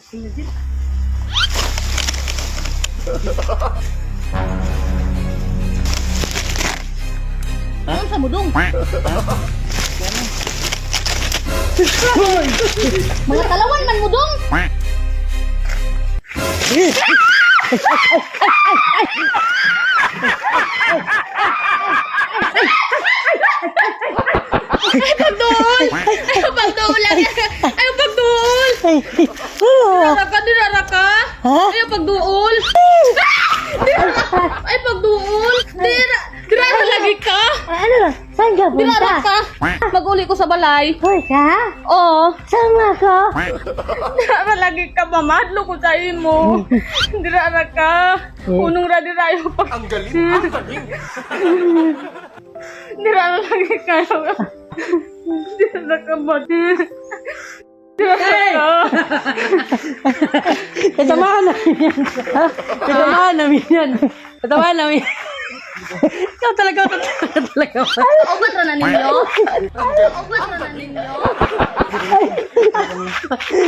Ano sa mudong? Mga kalawan man mudong. Ay, pagduol! Ay, pagduol lang yan! Ay, pagduol! Dinara ka? Ay, pagduol! Ay, pagduol! Dinara lagi ka? Ano? Saan ka punta? Dinara ka? Mag-uli ko sa balay. Hoy ka? Oo. Saan nga ka? Dinara lagi ka, mamadlo ko sa imo. Dinara ka. Unong radirayo pa. Ang galing, ang galing. Dinara lagi ka. Dinara ka ba? Dinara ka. Kasamahan namin yan. Ha? Kasamahan namin yan. Kasamahan namin. Ikaw talaga. Obat na ninyo? Obat na ninyo?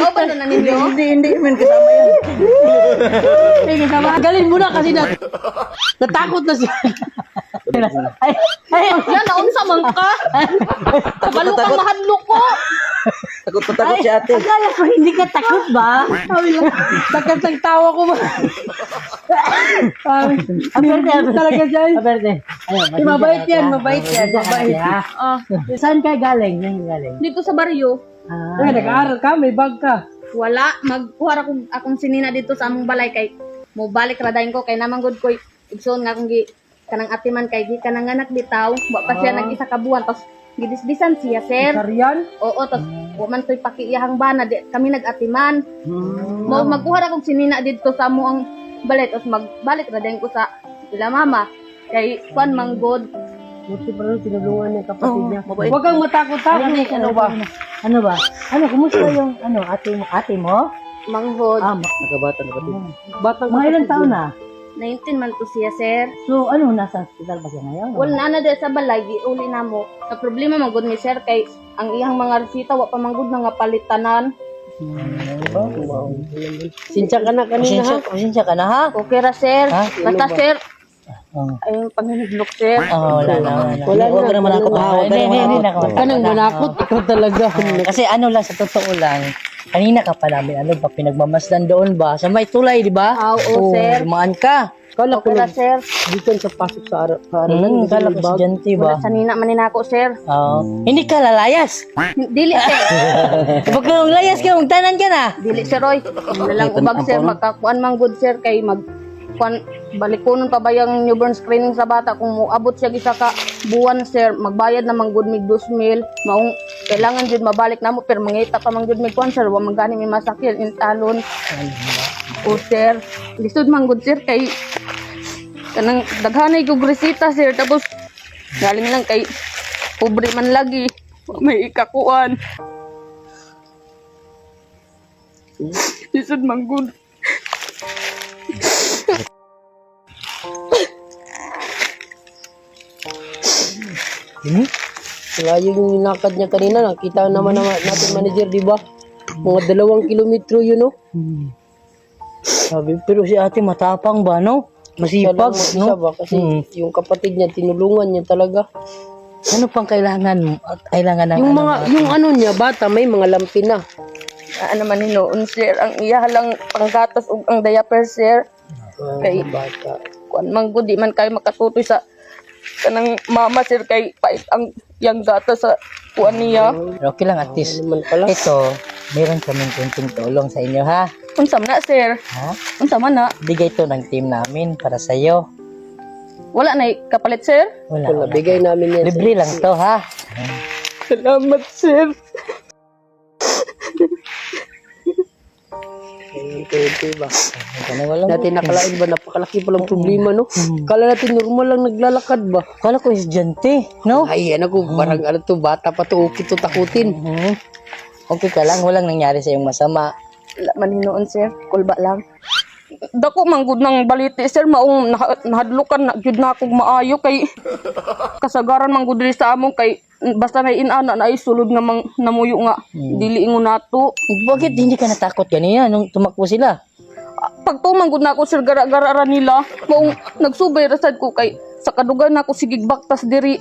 Obat na ninyo? Hindi. Man, kasama yan. Hindi, kasama. Galing mo na kasi natakot na siya. Ay, Yan, naunsa man ka. Kabalo kang mahadlo ko. takot si ate. Akala ko hindi ka takot ba? Takot ang tawa ko ba? Aperte talaga siya. Aperte. Mabait yan. Mabait. Saan ka galing? Dito sa baryo. Nag-aaral ka? May bag ka? Wala. Magkuha akong sinina dito sa among balay kay mo balik radayin ko kay naman good ko igsoon nga akong kanang atiman kay gi kanang anak bitaw wa pa siya nag-isa ka buwan tos gidisbisan siya sir. Karyan? Oo tos wa man toy pakiyahang bana di kami nag-atiman. Mo magkuha akong sinina dito sa among balay tos magbalik radayin ko sa ila mama kay kuan manggod. Buti pa rin tinulungan niya kapatid niya. mabait. Huwag kang matakot ha. Ano ba? Kumusta yung ate mo? Manggod. Nagkabata na kapatid. Batang mga ilang taon na? 19 man to siya sir. So, nasa hospital ba siya ngayon? Wala na dahil sa balay, uli na mo. Sa problema manggod ni sir kay ang iyang mga resita wa pa manggod na nga palitanan. Sinsya ka na kanina ha? Sinsya ka na ha? Okay ra sir. Ha? Basta sir. Ayun panghiniglok sir. Wala na. Huwag ka naman ako mahawag. Hindi na ako. Kanang manakot, ikaw talaga. Kasi lang, sa totoo lang, kanina ka pa namin, pinagmamasdan doon ba? Sa may tulay, di ba? Oo, sir. Dumaan ka. Kala Okay ra sir. Dito sa pasok sa aralan. Kala ko estudyante ba? Wala sanina man ninako sir. Hindi ka lalayas. Dili sir. Kapag kung layas ka, magtanan ka na. Dili sir oy. Lalang ubag sir makakuan manggod sir kay balikonon pa ba yung newborn screening sa bata kung moabot siya isa ka buwan sir magbayad na manggod mig 2,000 maong kailangan jud mabalik namo pero mangita pa manggod mig kuan sir wa man gani may masakit in talon o sir lisod manggod sir kay kanang daghanay kog resita sir tapos galing lang kay pobre man lagi may ikakuan lisod manggod. Wala yung nakad niya kanina. Nakita naman natin manager, di ba? Mga 2 kilometro yun, no? Sabi, pero si ate matapang ba, no? Masipag, no? Ba? Kasi yung kapatid niya, tinulungan niya talaga. Ano pang kailangan ng yung mga, yung niya, bata, may mga lampi na. Ano man hinuon sir ang iya lang panggatas ug ang diaper sir kay Bata. kuan manggod di man kay makatutoy sa kanang mama sir kay pait ang yang gatas sa kuan niya. Okay lang, at least. Ito, meron kaming kunting tulong sa inyo, ha? Unsa man na sir? Ha? Unsa man na? Bigay to ng team namin para sa iyo. Wala na kapalit sir? Wala. Bigay namin yan. Libre lang to, ha? Salamat sir. Diba? Natin nakalain ba napakalaki palang problema, no? Kala natin normal lang naglalakad ba? Kala ko estudyante, no? Ay, parang bata pa to, okay to takutin. Okay ka lang, walang nangyari sa iyong masama. Wala man hinuon sir, kulba lang. Dako manggod ng baliti sir maong nahadlukan na gyud na akong maayo kay kasagaran manggod diri sa among kay basta na inana na isulod nga namuyo nga dili ingon nato. Bakit hindi ka natakot kanina nung tumakbo sila? Pag tumanggod na ako sir gara-gara nila, maong nagsubay rasad ko kay sa kadugan na ako sigig baktas diri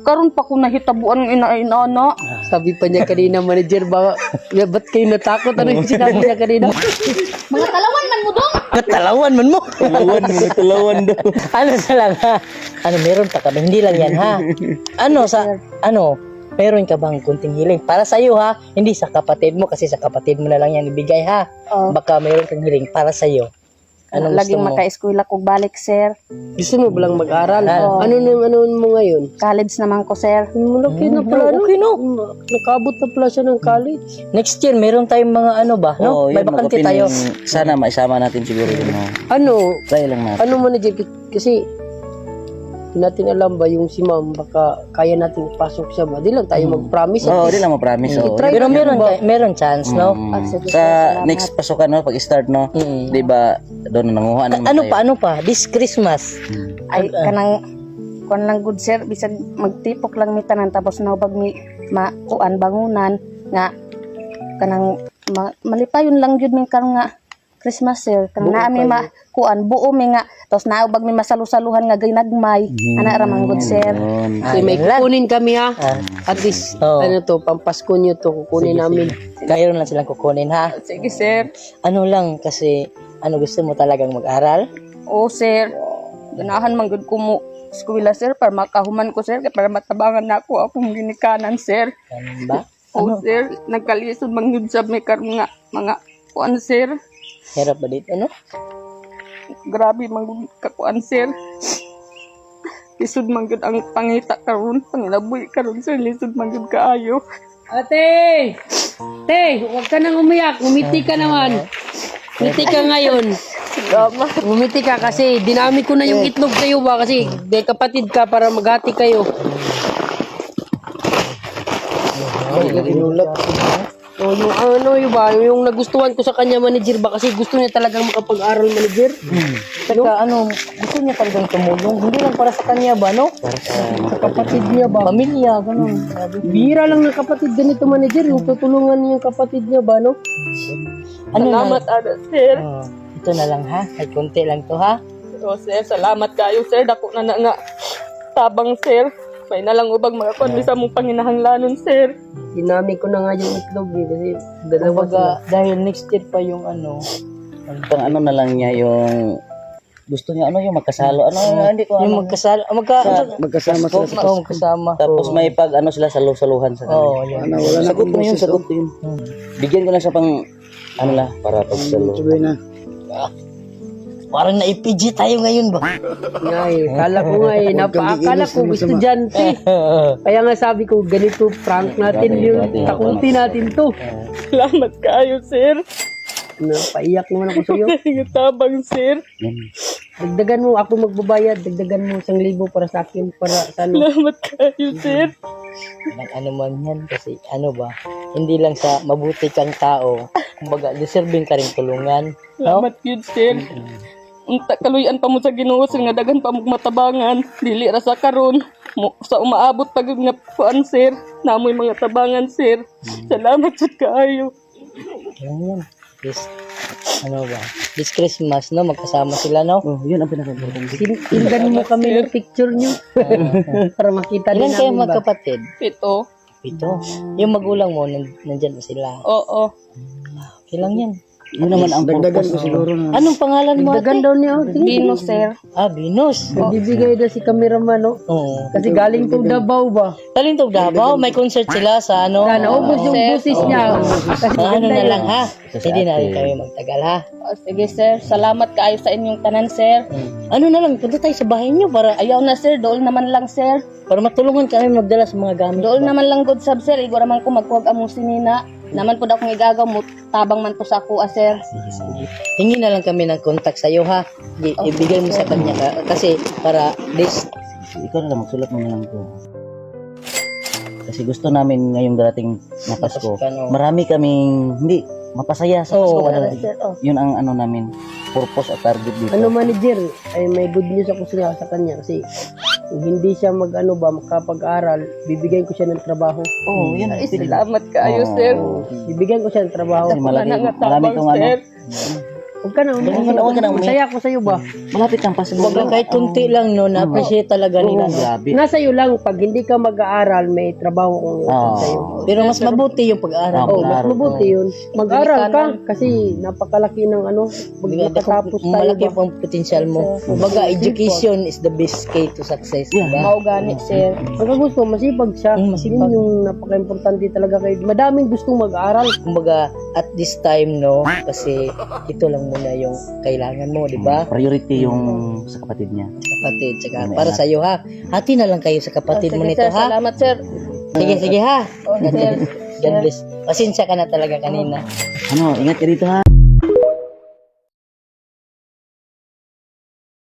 karon pa ko nahitabuan ng ina-inana. Sabi pa niya kanina, manager, ba't kayo natakot? Ano yung sinabi niya kanina? Mga talawan man mo dong. Katalawan man mo. Talawan daw. Ano sa lang ha? Ano meron pa ka ba? Hindi lang yan ha? Meron ka bang kunting hiling? Para sa iyo ha? Hindi sa kapatid mo kasi sa kapatid mo na lang yan ibigay ha? Baka meron kang hiling para sa iyo. Anong gusto Laging mo? maka-eskwela ko balik sir. Gusto mo balang mag-aral? Ano mo ngayon? College naman ko sir. Malaki na pala. Okay no? Nakabot na pala siya ng college. Next year meron tayong mga ano ba? No? May bakante tayo. Sana maisama natin siguro yun. Try lang natin. Ano manager? Kasi hindi natin alam ba yung si ma'am baka kaya natin ipasok siya ba? Di lang tayo mag-promise. Oo, di lang ma-promise. Try Pero meron chance, no? Sa next pasukan, no, pag-start, no, di ba, doon nanguha naman tayo. Ano pa? This Christmas. Ay kanang kon lang good sir bisan magtipok lang mi tanan tapos naubag mi makuan bangunan nga kanang malipayon lang jud mi karon nga Christmas sir kanang naa mi makuan buo mi nga tapos naubag mi masalusaluhan nga ginagmay ana ra man good sir. Kasi may kukunin kami ha. At least, pampasko nyo to, kukunin namin. Kaya lang silang kukunin ha. Sige sir. Ano lang kasi gusto mo talagang mag-aral? Oo sir. Ganahan man gud ko mo eskwela sir para makahuman ko sir kay para matabangan na ako akong ginikanan sir. Ganun ba? Oo sir, nagkalisod man gud sa may karon nga mga kuan sir. Hirap ba dito, ano? Grabe man gud kakuan sir. Lisod man gud ang pangita karon, pangilaboy karon sir, lisod man gud kaayo. Ate! Te, huwag ka nang umiyak. Umiti ka naman. Umiti ka ngayon. Umiti ka kasi dinami ko na yung itlog sa'yo ba kasi may kapatid ka para maghati kayo. Yung nagustuhan ko sa kanya manager ba kasi gusto niya talagang makapag-aral manager. Saka gusto niya talagang tumulong. Hindi lang para sa kanya ba, no? Sa kapatid niya ba? Pamilya, ganun. Bihira lang ng kapatid ganito manager, yung tutulungan niya yung kapatid niya ba, no? Salamat ada sir. Ito na lang ha. Ay konti lang to ha. Oo sir, salamat kayo sir. Dako na nga tabang sir. May nalang ubag mga kuan bisa mong panginahanglanon sir. Dinami ko na nga yung itlog kasi dalawa sila. Dahil next year pa yung Pang ano na lang niya yung gusto niya yung magkasalo. Hindi ko yung magkasama magkasama sila sa magkasama. tapos may pag sila salusaluhan sa kanila. Yan. Sagot ko yun, sagot ko yun. Bigyan ko lang siya pang para pagsalo. Parang na-IPG tayo ngayon ba? Kala ko nga napakala ko estudyante. Kaya nga sabi ko ganito prank natin yung takuti natin to. Salamat kayo sir. Napaiyak naman ako sa iyo. Tabang sir. Dagdagan mo ako magbabayad, dagdagan mo 1,000 para sa akin para sa Salamat kayo sir. Ano man yan kasi hindi lang sa mabuti kang tao, kumbaga deserving ka rin tulungan. Salamat yun sir. Unta kaluyan pa mo sa Ginoo sir nga daghan pa mo matabangan dili ra sa karon sa umaabot pag nga kuan sir namoy mga tabangan sir. Salamat jud kaayo. Yan. This Christmas, no? Magkasama sila, no? Yun ang pinaka-importante. Tingnan mo kami ng picture nyo. Para makita din Ilan kayo namin ba? magkapatid? Ito. Yung magulang mo, nandyan ba sila? Oo. Okay lang yan. Yun naman ang dagdagan ko siguro na. Anong pangalan mo, ate? Dagdagan daw niya. Dino sir. Venus. Nagbibigay na si cameraman, no? Oo. Kasi galing to Davao ba? Talintog Davao, may concert sila sa Naubos yung busis niya. Kasi na lang ha. Hindi na rin kami magtagal ha. Sige sir, salamat kaayo sa inyong tanan sir. Ano na lang, punta tayo sa bahay niyo para Ayaw na sir, dool naman lang sir. para matulungan kami magdala sa mga gamit. Dool naman lang good sab sir, igwa man ko magkuwag among sinina. Naman po daw kung igagaw mo, tabang man po sa ako sir. Sige. Hingi na lang kami ng contact sa iyo ha. Ibigay mo sa kanya kasi para this. Ikaw na lang, magsulat mo na lang ko. Kasi gusto namin ngayong darating na Pasko. Marami kaming hindi mapasaya sa Pasko. Yun ang namin, purpose at target dito. manager, ay may good news ako sa kanya kasi kung hindi siya makapag-aral, bibigyan ko siya ng trabaho. Oo, yan. Ay, salamat kaayo, sir. Bibigyan ko siya ng trabaho. Kasi malaki, Wala nga marami tabang, tong ano. sir. Huwag ka na, Huwag ka na umiyak. masaya ko sa'yo ba? Malapit ang Pasko. Baga kahit kunti lang no, na-appreciate talaga nila. no? Grabe. Nasa iyo lang, pag hindi ka mag-aaral, may trabaho kong Oo. sa'yo. Pero mas mabuti yung pag-aaral. Oh, mas Mag-aaral mabuti yun. Mag-aral ka kasi napakalaki ng pag nakatapos tayo Malaki ba? pang potensyal mo. Baga education is the best key to success. Yeah. Diba? Mao gani, sir. Pagka gusto, masipag siya. Masipag. Yun yung napaka-importante talaga kay madaming gustong mag-aral. Kumbaga, at this time, no, kasi ito lang muna yung kailangan mo, di ba? Priority yung sa kapatid niya. Kapatid, tsaka para sa iyo ha. Hati na lang kayo sa kapatid mo Sige, nito sir. ha. Salamat, sir. Sige ha. Oh, sir. God bless. Pasensya ka na talaga kanina. Ano, ingat ka dito ha.